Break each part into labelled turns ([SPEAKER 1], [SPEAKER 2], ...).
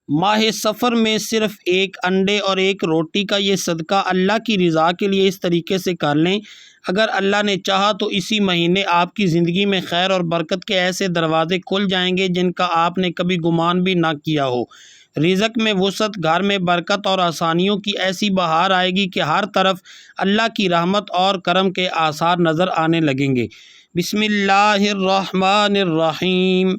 [SPEAKER 1] ماہ سفر میں صرف ایک انڈے اور ایک روٹی کا یہ صدقہ اللہ کی رضا کے لیے اس طریقے سے کر لیں، اگر اللہ نے چاہا تو اسی مہینے آپ کی زندگی میں خیر اور برکت کے ایسے دروازے کھل جائیں گے جن کا آپ نے کبھی گمان بھی نہ کیا ہو۔ رزق میں وسعت، گھر میں برکت اور آسانیوں کی ایسی بہار آئے گی کہ ہر طرف اللہ کی رحمت اور کرم کے آثار نظر آنے لگیں گے۔ بسم اللہ الرحمن الرحیم۔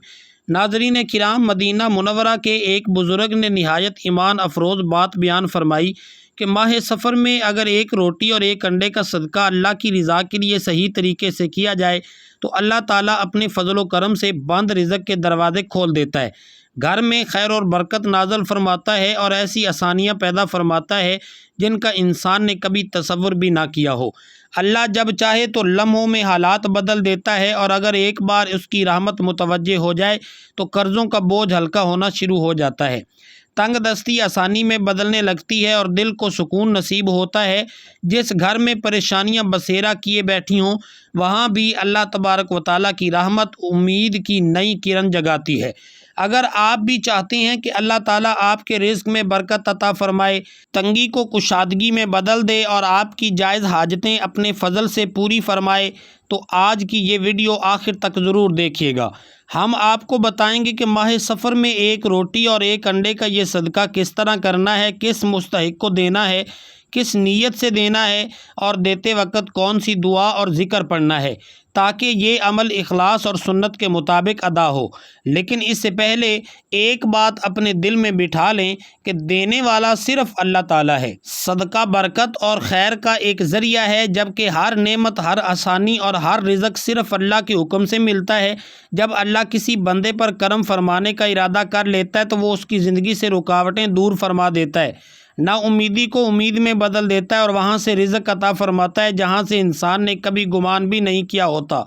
[SPEAKER 1] ناظرین کرام، مدینہ منورہ کے ایک بزرگ نے نہایت ایمان افروز بات بیان فرمائی کہ ماہ سفر میں اگر ایک روٹی اور ایک انڈے کا صدقہ اللہ کی رضا کے لیے صحیح طریقے سے کیا جائے تو اللہ تعالیٰ اپنے فضل و کرم سے بند رزق کے دروازے کھول دیتا ہے، گھر میں خیر اور برکت نازل فرماتا ہے اور ایسی آسانیاں پیدا فرماتا ہے جن کا انسان نے کبھی تصور بھی نہ کیا ہو۔ اللہ جب چاہے تو لمحوں میں حالات بدل دیتا ہے، اور اگر ایک بار اس کی رحمت متوجہ ہو جائے تو قرضوں کا بوجھ ہلکا ہونا شروع ہو جاتا ہے، تنگ دستی آسانی میں بدلنے لگتی ہے اور دل کو سکون نصیب ہوتا ہے۔ جس گھر میں پریشانیاں بسیرا کیے بیٹھی ہوں وہاں بھی اللہ تبارک و تعالیٰ کی رحمت امید کی نئی کرن جگاتی ہے۔ اگر آپ بھی چاہتے ہیں کہ اللہ تعالیٰ آپ کے رزق میں برکت عطا فرمائے، تنگی کو کشادگی میں بدل دے اور آپ کی جائز حاجتیں اپنے فضل سے پوری فرمائے، تو آج کی یہ ویڈیو آخر تک ضرور دیکھیے گا۔ ہم آپ کو بتائیں گے کہ ماہ سفر میں ایک روٹی اور ایک انڈے کا یہ صدقہ کس طرح کرنا ہے، کس مستحق کو دینا ہے، کس نیت سے دینا ہے اور دیتے وقت کون سی دعا اور ذکر پڑھنا ہے تاکہ یہ عمل اخلاص اور سنت کے مطابق ادا ہو۔ لیکن اس سے پہلے ایک بات اپنے دل میں بٹھا لیں کہ دینے والا صرف اللہ تعالیٰ ہے۔ صدقہ برکت اور خیر کا ایک ذریعہ ہے، جبکہ ہر نعمت، ہر آسانی اور ہر رزق صرف اللہ کے حکم سے ملتا ہے۔ جب اللہ کسی بندے پر کرم فرمانے کا ارادہ کر لیتا ہے تو وہ اس کی زندگی سے رکاوٹیں دور فرما دیتا ہے، نا امیدی کو امید میں بدل دیتا ہے اور وہاں سے رزق عطا فرماتا ہے جہاں سے انسان نے کبھی گمان بھی نہیں کیا ہوتا۔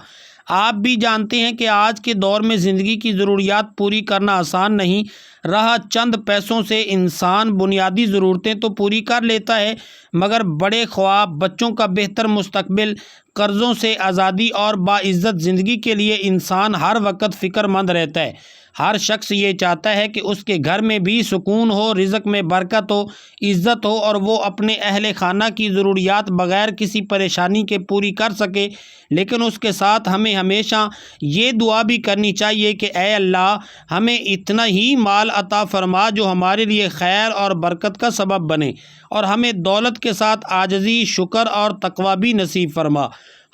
[SPEAKER 1] آپ بھی جانتے ہیں کہ آج کے دور میں زندگی کی ضروریات پوری کرنا آسان نہیں رہا۔ چند پیسوں سے انسان بنیادی ضرورتیں تو پوری کر لیتا ہے، مگر بڑے خواب، بچوں کا بہتر مستقبل، قرضوں سے آزادی اور باعزت زندگی کے لیے انسان ہر وقت فکر مند رہتا ہے۔ ہر شخص یہ چاہتا ہے کہ اس کے گھر میں بھی سکون ہو، رزق میں برکت ہو، عزت ہو اور وہ اپنے اہل خانہ کی ضروریات بغیر کسی پریشانی کے پوری کر سکے۔ لیکن اس کے ساتھ ہمیں ہمیشہ یہ دعا بھی کرنی چاہیے کہ اے اللہ، ہمیں اتنا ہی مال عطا فرما جو ہمارے لیے خیر اور برکت کا سبب بنے، اور ہمیں دولت کے ساتھ عاجزی، شکر اور تقوی بھی نصیب فرما۔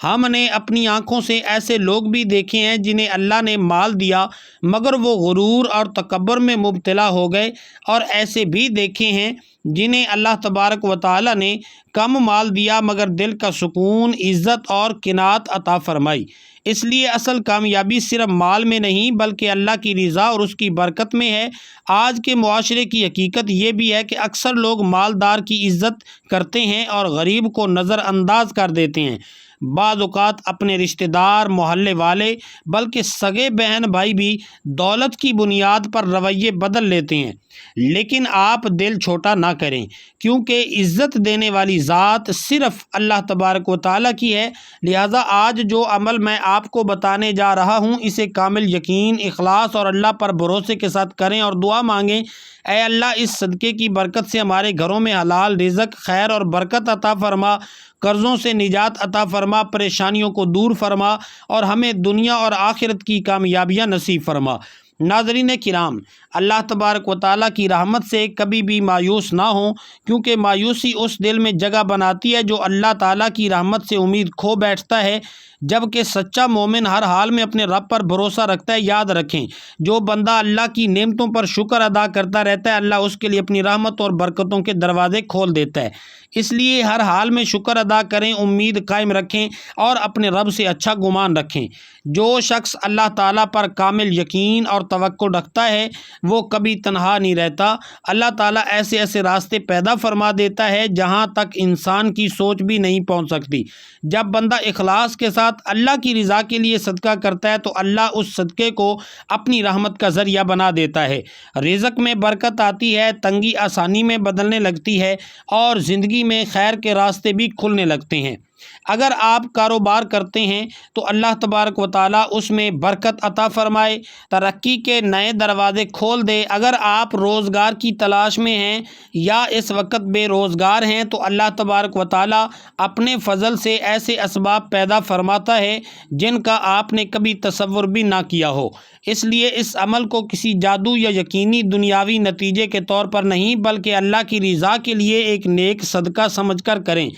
[SPEAKER 1] ہم نے اپنی آنکھوں سے ایسے لوگ بھی دیکھے ہیں جنہیں اللہ نے مال دیا مگر وہ غرور اور تکبر میں مبتلا ہو گئے، اور ایسے بھی دیکھے ہیں جنہیں اللہ تبارک و تعالیٰ نے کم مال دیا مگر دل کا سکون، عزت اور قناعت عطا فرمائی۔ اس لیے اصل کامیابی صرف مال میں نہیں بلکہ اللہ کی رضا اور اس کی برکت میں ہے۔ آج کے معاشرے کی حقیقت یہ بھی ہے کہ اکثر لوگ مالدار کی عزت کرتے ہیں اور غریب کو نظر انداز کر دیتے ہیں۔ بعض اوقات اپنے رشتہ دار، محلے والے، بلکہ سگے بہن بھائی بھی دولت کی بنیاد پر رویے بدل لیتے ہیں۔ لیکن آپ دل چھوٹا نہ کریں، کیونکہ عزت دینے والی ذات صرف اللہ تبارک و تعالیٰ کی ہے۔ لہٰذا آج جو عمل میں آپ کو بتانے جا رہا ہوں اسے کامل یقین، اخلاص اور اللہ پر بھروسے کے ساتھ کریں اور دعا مانگیں، اے اللہ اس صدقے کی برکت سے ہمارے گھروں میں حلال رزق، خیر اور برکت عطا فرما، قرضوں سے نجات عطا فرما، پریشانیوں کو دور فرما اور ہمیں دنیا اور آخرت کی کامیابیاں نصیب فرما۔ ناظرین کرام، اللہ تبارک و تعالیٰ کی رحمت سے کبھی بھی مایوس نہ ہوں، کیونکہ مایوسی اس دل میں جگہ بناتی ہے جو اللہ تعالیٰ کی رحمت سے امید کھو بیٹھتا ہے، جبکہ سچا مومن ہر حال میں اپنے رب پر بھروسہ رکھتا ہے۔ یاد رکھیں، جو بندہ اللہ کی نعمتوں پر شکر ادا کرتا رہتا ہے، اللہ اس کے لیے اپنی رحمت اور برکتوں کے دروازے کھول دیتا ہے۔ اس لیے ہر حال میں شکر ادا کریں، امید قائم رکھیں اور اپنے رب سے اچھا گمان رکھیں۔ جو شخص اللہ تعالیٰ پر کامل یقین اور توکل رکھتا ہے وہ کبھی تنہا نہیں رہتا۔ اللہ تعالیٰ ایسے ایسے راستے پیدا فرما دیتا ہے جہاں تک انسان کی سوچ بھی نہیں پہنچ سکتی۔ جب بندہ اخلاص کے ساتھ اللہ کی رضا کے لیے صدقہ کرتا ہے تو اللہ اس صدقے کو اپنی رحمت کا ذریعہ بنا دیتا ہے۔ رزق میں برکت آتی ہے، تنگی آسانی میں بدلنے لگتی ہے اور زندگی میں خیر کے راستے بھی کھلنے لگتے ہیں۔ اگر آپ کاروبار کرتے ہیں تو اللہ تبارک و تعالیٰ اس میں برکت عطا فرمائے، ترقی کے نئے دروازے کھول دے۔ اگر آپ روزگار کی تلاش میں ہیں یا اس وقت بے روزگار ہیں تو اللہ تبارک و تعالیٰ اپنے فضل سے ایسے اسباب پیدا فرماتا ہے جن کا آپ نے کبھی تصور بھی نہ کیا ہو۔ اس لیے اس عمل کو کسی جادو یا یقینی دنیاوی نتیجے کے طور پر نہیں بلکہ اللہ کی رضا کے لیے ایک نیک صدقہ سمجھ کر کریں،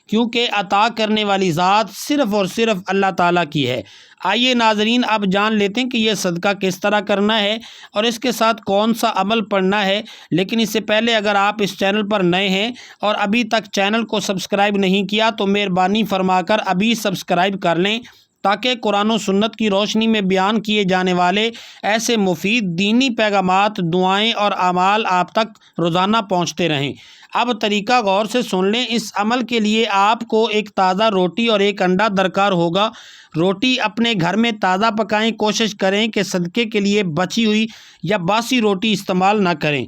[SPEAKER 1] کیونکہ عطا کرنے والی ذات صرف اور صرف اللہ تعالیٰ کی ہے۔ آئیے ناظرین، اب جان لیتے ہیں کہ یہ صدقہ کس طرح کرنا ہے اور اس کے ساتھ کون سا عمل پڑھنا ہے۔ لیکن اس سے پہلے اگر آپ اس چینل پر نئے ہیں اور ابھی تک چینل کو سبسکرائب نہیں کیا تو مہربانی فرما کر ابھی سبسکرائب کر لیں، تاکہ قرآن و سنت کی روشنی میں بیان کیے جانے والے ایسے مفید دینی پیغامات، دعائیں اور اعمال آپ تک روزانہ پہنچتے رہیں۔ اب طریقہ غور سے سن لیں۔ اس عمل کے لیے آپ کو ایک تازہ روٹی اور ایک انڈا درکار ہوگا۔ روٹی اپنے گھر میں تازہ پکائیں، کوشش کریں کہ صدقے کے لیے بچی ہوئی یا باسی روٹی استعمال نہ کریں،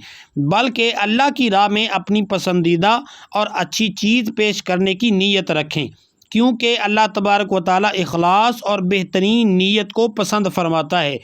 [SPEAKER 1] بلکہ اللہ کی راہ میں اپنی پسندیدہ اور اچھی چیز پیش کرنے کی نیت رکھیں، کیونکہ اللہ تبارک و تعالیٰ اخلاص اور بہترین نیت کو پسند فرماتا ہے۔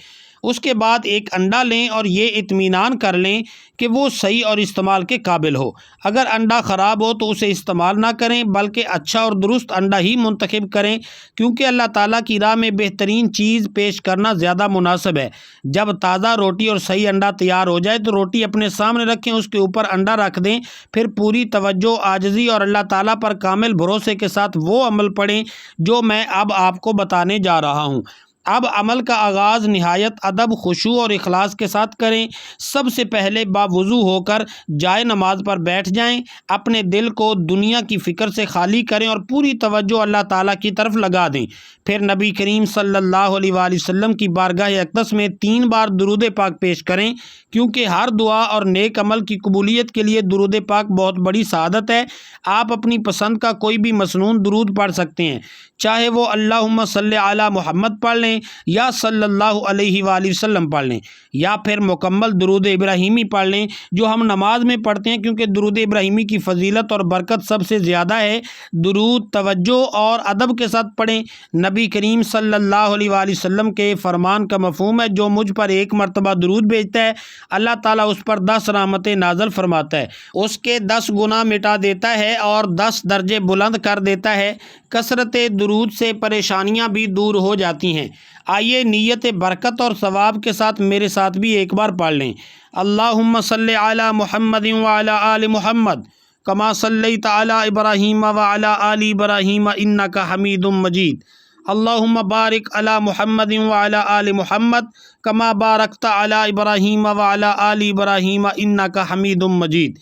[SPEAKER 1] اس کے بعد ایک انڈا لیں اور یہ اطمینان کر لیں کہ وہ صحیح اور استعمال کے قابل ہو۔ اگر انڈا خراب ہو تو اسے استعمال نہ کریں بلکہ اچھا اور درست انڈا ہی منتخب کریں، کیونکہ اللہ تعالیٰ کی راہ میں بہترین چیز پیش کرنا زیادہ مناسب ہے۔ جب تازہ روٹی اور صحیح انڈا تیار ہو جائے تو روٹی اپنے سامنے رکھیں، اس کے اوپر انڈا رکھ دیں، پھر پوری توجہ، عاجزی اور اللہ تعالیٰ پر کامل بھروسے کے ساتھ وہ عمل پڑھیں جو میں اب آپ کو بتانے جا رہا ہوں۔ اب عمل کا آغاز نہایت ادب، خشوع اور اخلاص کے ساتھ کریں۔ سب سے پہلے باوضو ہو کر جائے نماز پر بیٹھ جائیں، اپنے دل کو دنیا کی فکر سے خالی کریں اور پوری توجہ اللہ تعالیٰ کی طرف لگا دیں۔ پھر نبی کریم صلی اللہ علیہ وآلہ وسلم کی بارگاہ اقدس میں 3 بار درود پاک پیش کریں، کیونکہ ہر دعا اور نیک عمل کی قبولیت کے لیے درود پاک بہت بڑی سعادت ہے۔ آپ اپنی پسند کا کوئی بھی مسنون درود پڑھ سکتے ہیں، چاہے وہ اللہم صلی علی محمد پڑھ لیں یا صلی اللہ علیہ وآلہ وسلم پڑھ لیں، یا پھر مکمل درود ابراہیمی پڑھ لیں جو ہم نماز میں پڑھتے ہیں، کیونکہ درود ابراہیمی کی فضیلت اور برکت سب سے زیادہ ہے۔ درود توجہ اور ادب کے ساتھ پڑھیں۔ نبی کریم صلی اللہ علیہ وآلہ وسلم کے فرمان کا مفہوم ہے، جو مجھ پر 1 مرتبہ درود بھیجتا ہے اللہ تعالیٰ اس پر 10 رحمتیں نازل فرماتا ہے، اس کے 10 گناہ مٹا دیتا ہے اور 10 درجے بلند کر دیتا ہے۔ کثرت درود سے پریشانیاں بھی دور ہو جاتی ہیں۔ آئیے نیت برکت اور ثواب کے ساتھ میرے ساتھ بھی ایک بار پڑھ لیں۔ اللہم صلی علی محمد وعلی آل محمد کما صلیت علی ابراہیم وعلی آل ابراہیم انک حمید مجید۔ اللہم بارک علی محمد وعلی آل محمد کما بارکت علی ابراہیم وعلی آل ابراہیم انک حمید مجید۔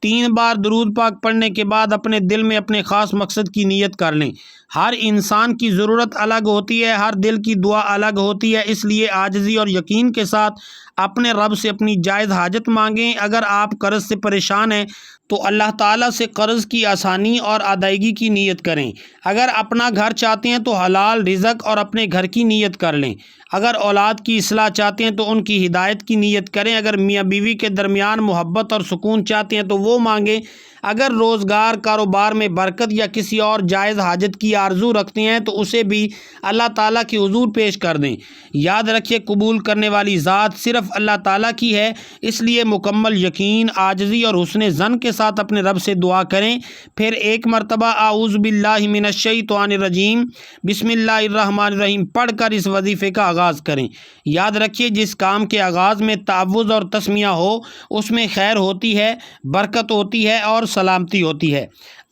[SPEAKER 1] 3 بار درود پاک پڑھنے کے بعد اپنے دل میں اپنے خاص مقصد کی نیت کر لیں۔ ہر انسان کی ضرورت الگ ہوتی ہے، ہر دل کی دعا الگ ہوتی ہے، اس لیے عاجزی اور یقین کے ساتھ اپنے رب سے اپنی جائز حاجت مانگیں۔ اگر آپ قرض سے پریشان ہیں تو اللہ تعالیٰ سے قرض کی آسانی اور ادائیگی کی نیت کریں۔ اگر اپنا گھر چاہتے ہیں تو حلال رزق اور اپنے گھر کی نیت کر لیں۔ اگر اولاد کی اصلاح چاہتے ہیں تو ان کی ہدایت کی نیت کریں۔ اگر میاں بیوی کے درمیان محبت اور سکون چاہتے ہیں تو وہ مانگیں۔ اگر روزگار، کاروبار میں برکت یا کسی اور جائز حاجت کی آرزو رکھتے ہیں تو اسے بھی اللہ تعالیٰ کے حضور پیش کر دیں۔ یاد رکھیے، قبول کرنے والی ذات صرف اللہ تعالیٰ کی ہے، اس لیے مکمل یقین، عاجزی اور حسن ظن کے ساتھ اپنے رب سے دعا کریں۔ پھر 1 مرتبہ اعوذ باللہ من الشیطان الرجیم بسم اللہ الرحمن الرحیم پڑھ کر اس وظیفے کا آغاز کریں۔ یاد رکھیے، جس کام کے آغاز میں تعوذ اور تسمیہ ہو اس میں خیر ہوتی ہے، برکت ہوتی ہے اور سلامتی ہوتی ہے۔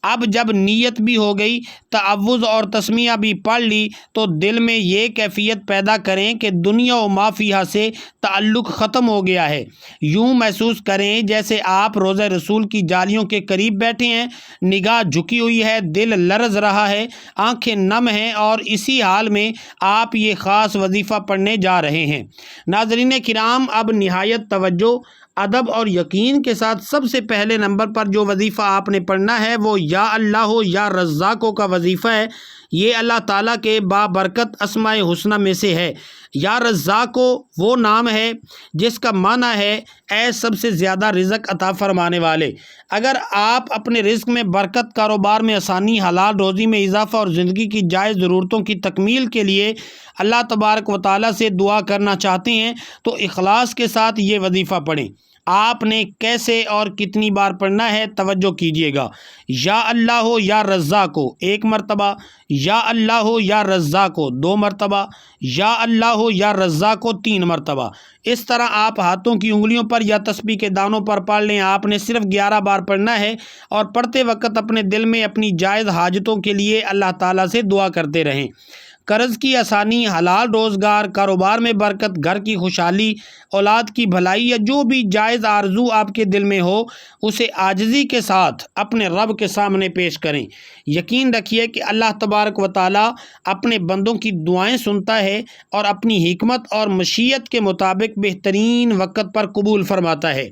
[SPEAKER 1] اب جب نیت بھی ہو گئی، تعوذ اور تسمیہ بھی پڑھ لی، تو دل میں یہ کیفیت پیدا کریں کہ دنیا و ما فیہا سے تعلق ختم ہو گیا ہے۔ یوں محسوس کریں جیسے آپ روضہ رسول کی جالیوں کے قریب بیٹھے ہیں، نگاہ جھکی ہوئی ہے، دل لرز رہا ہے، آنکھیں نم ہیں، اور اسی حال میں آپ یہ خاص وظیفہ پڑھنے جا رہے ہیں۔ ناظرین کرام، اب نہایت توجہ، ادب اور یقین کے ساتھ سب سے پہلے نمبر پر جو وظیفہ آپ نے پڑھنا ہے وہ یا اللہ یا رزاقو کا وظیفہ ہے۔ یہ اللہ تعالیٰ کے بابرکت اسماء حسنہ میں سے ہے۔ یا رزاق وہ نام ہے جس کا معنی ہے اے سب سے زیادہ رزق عطا فرمانے والے۔ اگر آپ اپنے رزق میں برکت، کاروبار میں آسانی، حلال روزی میں اضافہ اور زندگی کی جائز ضرورتوں کی تکمیل کے لیے اللہ تبارک و تعالیٰ سے دعا کرنا چاہتے ہیں تو اخلاص کے ساتھ یہ وظیفہ پڑھیں۔ آپ نے کیسے اور کتنی بار پڑھنا ہے توجہ کیجیے گا۔ یا اللہ ہو یا رزاق ہو 1 مرتبہ، یا اللہ ہو یا رزاق ہو 2 مرتبہ، یا اللہ ہو یا رزاق ہو 3 مرتبہ۔ اس طرح آپ ہاتھوں کی انگلیوں پر یا تسبیح کے دانوں پر پڑھ لیں۔ آپ نے صرف 11 بار پڑھنا ہے اور پڑھتے وقت اپنے دل میں اپنی جائز حاجتوں کے لیے اللہ تعالیٰ سے دعا کرتے رہیں۔ قرض کی آسانی، حلال روزگار، کاروبار میں برکت، گھر کی خوشحالی، اولاد کی بھلائی یا جو بھی جائز آرزو آپ کے دل میں ہو اسے عاجزی کے ساتھ اپنے رب کے سامنے پیش کریں۔ یقین رکھیے کہ اللہ تبارک و تعالیٰ اپنے بندوں کی دعائیں سنتا ہے اور اپنی حکمت اور مشیت کے مطابق بہترین وقت پر قبول فرماتا ہے۔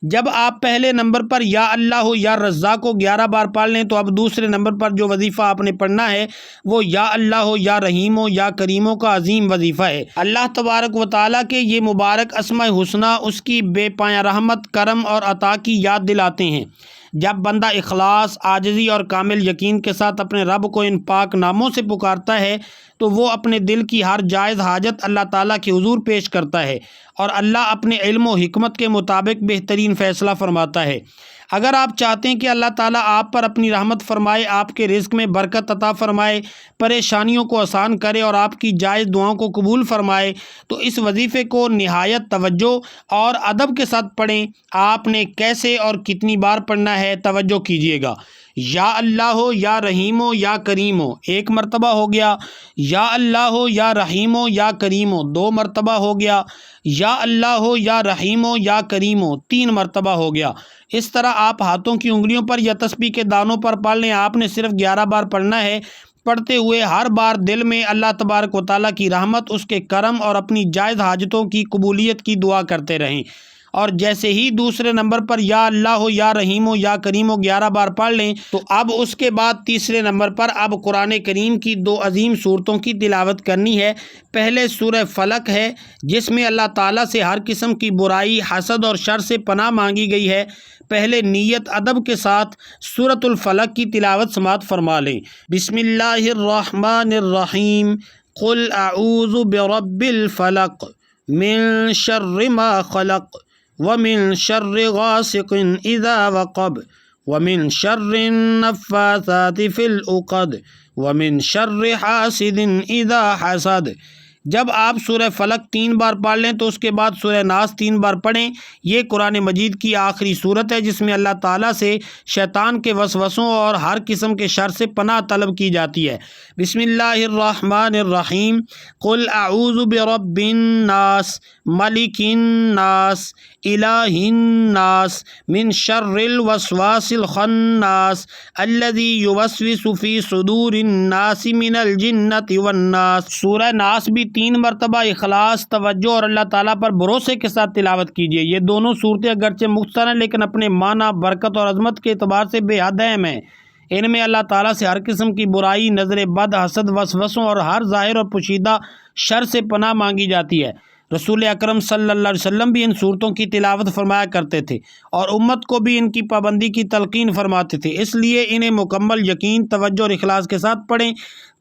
[SPEAKER 1] جب آپ پہلے نمبر پر یا اللہ ہو یا رزاق کو 11 بار پڑھ لیں تو اب دوسرے نمبر پر جو وظیفہ آپ نے پڑھنا ہے وہ یا اللہ ہو یا رحیم ہو یا کریموں کا عظیم وظیفہ ہے۔ اللہ تبارک و تعالیٰ کے یہ مبارک اسماء حسنی اس کی بے پایہ رحمت، کرم اور عطا کی یاد دلاتے ہیں۔ جب بندہ اخلاص، عاجزی اور کامل یقین کے ساتھ اپنے رب کو ان پاک ناموں سے پکارتا ہے تو وہ اپنے دل کی ہر جائز حاجت اللہ تعالیٰ کے حضور پیش کرتا ہے اور اللہ اپنے علم و حکمت کے مطابق بہترین فیصلہ فرماتا ہے۔ اگر آپ چاہتے ہیں کہ اللہ تعالیٰ آپ پر اپنی رحمت فرمائے، آپ کے رزق میں برکت عطا فرمائے، پریشانیوں کو آسان کرے اور آپ کی جائز دعاؤں کو قبول فرمائے تو اس وظیفے کو نہایت توجہ اور ادب کے ساتھ پڑھیں۔ آپ نے کیسے اور کتنی بار پڑھنا ہے توجہ کیجیے گا۔ یا اللہ ہو یا رحیم ہو یا کریم ہو 1 مرتبہ ہو گیا، یا اللہ ہو یا رحیم ہو یا کریم ہو 2 مرتبہ ہو گیا، یا اللہ ہو یا رحیم ہو یا کریم ہو 3 مرتبہ ہو گیا۔ اس طرح آپ ہاتھوں کی انگلیوں پر یا تسبیح کے دانوں پر پڑھ لیں۔ آپ نے صرف 11 بار پڑھنا ہے۔ پڑھتے ہوئے ہر بار دل میں اللہ تبارک و تعالیٰ کی رحمت، اس کے کرم اور اپنی جائز حاجتوں کی قبولیت کی دعا کرتے رہیں۔ اور جیسے ہی دوسرے نمبر پر یا اللہ ہو یا رحیم ہو یا کریم ہو 11 بار پڑھ لیں تو اب اس کے بعد تیسرے نمبر پر اب قرآن کریم کی 2 عظیم صورتوں کی تلاوت کرنی ہے۔ پہلے سورہ فلق ہے جس میں اللہ تعالیٰ سے ہر قسم کی برائی، حسد اور شر سے پناہ مانگی گئی ہے۔ پہلے نیت ادب کے ساتھ سورۃ الفلق کی تلاوت سماعت فرما لیں۔ بسم اللہ الرحمن الرحیم، قل اعوذ برب الفلق من شر ما خلق ومن شر غاسق اذا وقب ومن شر النفاثات في العقد ومن شر حاسد اذا حسد۔ جب آپ سورہ فلق 3 بار پڑھ لیں تو اس کے بعد سورہ ناس 3 بار پڑھیں۔ یہ قرآن مجید کی آخری صورت ہے جس میں اللہ تعالیٰ سے شیطان کے وسوسوں اور ہر قسم کے شر سے پناہ طلب کی جاتی ہے۔ بسم اللہ الرحمن الرحیم، قل اعوذ برب الناس ملک الناس الہ الناس من شر الوسواس الخناس الذی یوسوس فی صدور الناس من الجنۃ والناس۔ سورہ ناس بھی 3 مرتبہ اخلاص، توجہ اور اللہ تعالیٰ پر بھروسے کے ساتھ تلاوت کیجیے۔ یہ دونوں صورتیں اگرچہ مختصر ہیں لیکن اپنے معنی، برکت اور عظمت کے اعتبار سے بے حد اہم ہیں۔ ان میں اللہ تعالیٰ سے ہر قسم کی برائی، نظر بد، حسد، وسوسوں اور ہر ظاہر اور پوشیدہ شر سے پناہ مانگی جاتی ہے۔ رسول اکرم صلی اللہ علیہ وسلم بھی ان صورتوں کی تلاوت فرمایا کرتے تھے اور امت کو بھی ان کی پابندی کی تلقین فرماتے تھے، اس لیے انہیں مکمل یقین، توجہ اور اخلاص کے ساتھ پڑھیں۔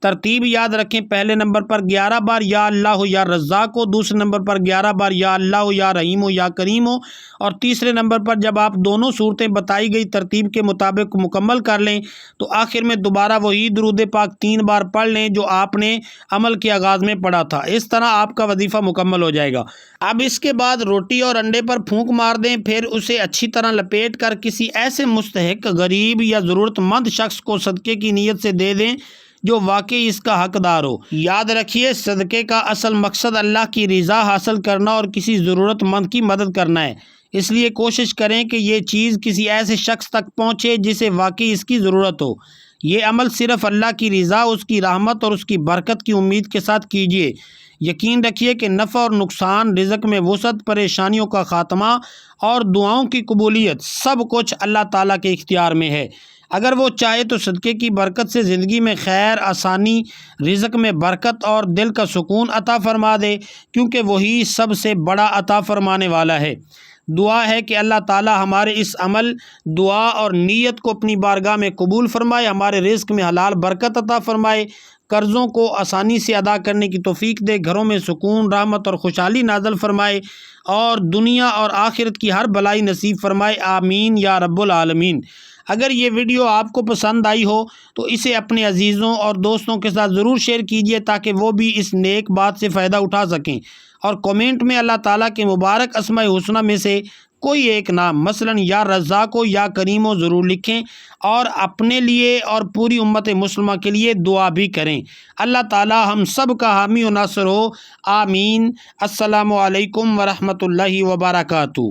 [SPEAKER 1] ترتیب یاد رکھیں، پہلے نمبر پر 11 بار یا اللہ ہو یا رزاق ہو، دوسرے نمبر پر 11 بار یا اللہ ہو یا رحیم ہو یا کریم ہو، اور تیسرے نمبر پر جب آپ دونوں صورتیں بتائی گئی ترتیب کے مطابق مکمل کر لیں تو آخر میں دوبارہ وہی درود پاک 3 بار پڑھ لیں جو آپ نے عمل کے آغاز میں پڑھا تھا۔ اس طرح آپ کا وظیفہ مکمل ہو جائے گا۔ اب اس کے بعد روٹی اور انڈے پر پھونک مار دیں، پھر اسے اچھی طرح لپیٹ کر کسی ایسے مستحق، غریب یا ضرورت مند شخص کو صدقے کی نیت سے دے دیں جو واقعی اس کا حقدار ہو۔ یاد رکھیے، صدقے کا اصل مقصد اللہ کی رضا حاصل کرنا اور کسی ضرورت مند کی مدد کرنا ہے، اس لیے کوشش کریں کہ یہ چیز کسی ایسے شخص تک پہنچے جسے واقعی اس کی ضرورت ہو۔ یہ عمل صرف اللہ کی رضا، اس کی رحمت اور اس کی برکت کی امید کے ساتھ کیجیے۔ یقین رکھیے کہ نفع اور نقصان، رزق میں وسعت، پریشانیوں کا خاتمہ اور دعاؤں کی قبولیت سب کچھ اللہ تعالیٰ کے اختیار میں ہے۔ اگر وہ چاہے تو صدقے کی برکت سے زندگی میں خیر، آسانی، رزق میں برکت اور دل کا سکون عطا فرما دے، کیونکہ وہی سب سے بڑا عطا فرمانے والا ہے۔ دعا ہے کہ اللہ تعالی ہمارے اس عمل، دعا اور نیت کو اپنی بارگاہ میں قبول فرمائے، ہمارے رزق میں حلال برکت عطا فرمائے، قرضوں کو آسانی سے ادا کرنے کی توفیق دے، گھروں میں سکون، رحمت اور خوشحالی نازل فرمائے، اور دنیا اور آخرت کی ہر بلائی نصیب فرمائے۔ آمین یا رب العالمین۔ اگر یہ ویڈیو آپ کو پسند آئی ہو تو اسے اپنے عزیزوں اور دوستوں کے ساتھ ضرور شیئر کیجیے تاکہ وہ بھی اس نیک بات سے فائدہ اٹھا سکیں، اور کومنٹ میں اللہ تعالیٰ کے مبارک اسماء حسنہ میں سے کوئی ایک نام، مثلا یا رزاق ہو یا کریم ہو، ضرور لکھیں، اور اپنے لیے اور پوری امت مسلمہ کے لیے دعا بھی کریں۔ اللہ تعالیٰ ہم سب کا حامی و ناصر ہو، آمین۔ السلام علیکم ورحمۃ اللہ وبرکاتہ۔